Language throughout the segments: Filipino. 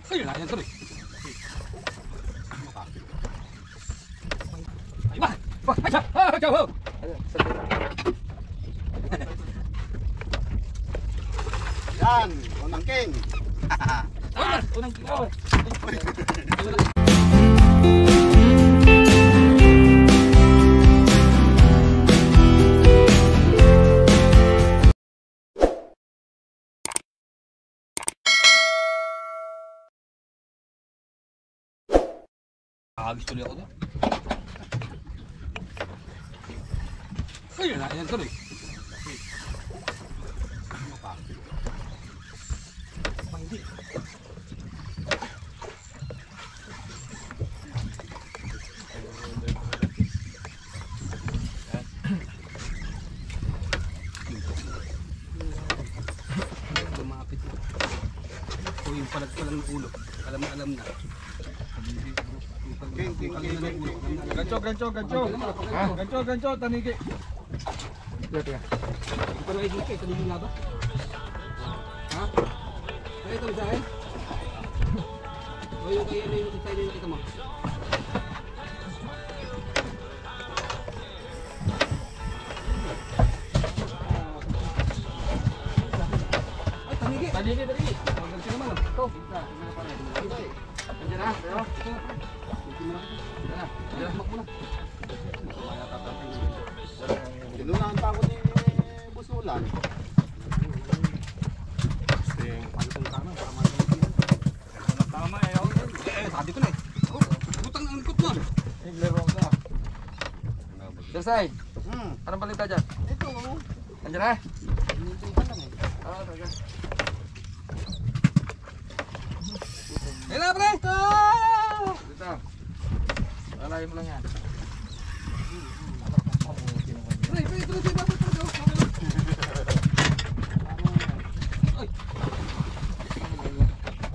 Ayun na, yan tuloy. Ay, wah! Wah! Ay, siya! Ah, siya! Oh! Yan, unang king. Ah! Unang kinaw! Agis tuloy ako doon. Ayun na, yan tuloy. Hindi. Lumapit na. O yung palag ng ulo. Alam na. Gancho, tanigi. Pero ay dito, tanigi nga ba? Ha? Kaya ito sa akin? O yung kaya na yung nakita mo? Ay, tanigi! Tanigi! Gancho naman. Ito. Nandiyan na. Diyan na muna. Tinunahan pa ako ni Busulan. Tama eh. Sabi ko na eh. Butang ang angkot mo. Naglaro ka. Sirsay, anong balita dyan? Ito, Nandiyan na? hinintay ka lang eh. Oo, talaga. Ayun na, pre! Dito. Lalayo mo lang yan. Pre, dapat ito. Ay!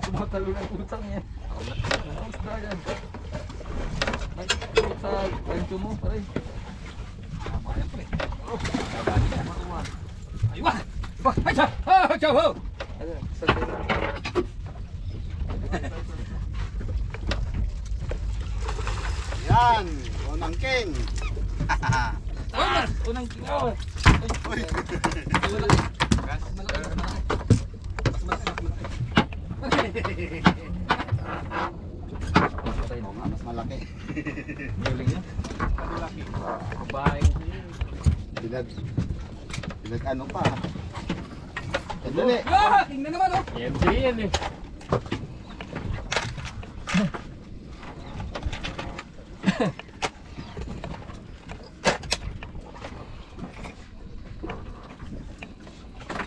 Tumatalo ng utang yan. Ang isda yan. Sa gancho mo, pare. Ayan, pre. Ay, wah! Wah! Ay, siya! Ah, siya! Oh! Ayun, sa tingin. Yan, unang king. Unang kinaw. Oo nga, mas malaki. Galing yan. Babaeng. Pinag ano pa. Dali. Ah! Tingnan naman, oh! MJ yan eh.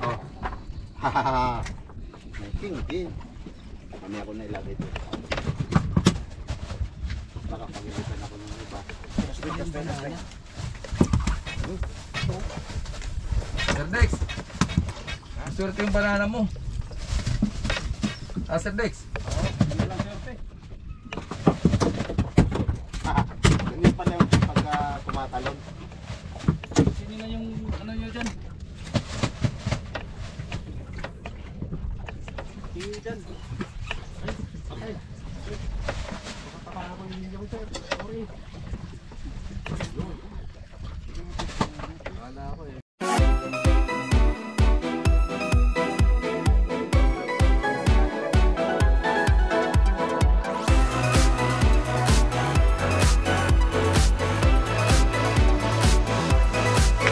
Oh. Hahaha. May king din. Kami ako na ilagay dito. Baka pag-ilitan ako ng iba. Sir Dex. Swerte yung banana mo. Ah, Sir Dex. Ganyan pala yung pagka tumatalon. Sino na yung ano nyo dyan? King dyan. Ay. Baka ako hindi ako sir. Sorry.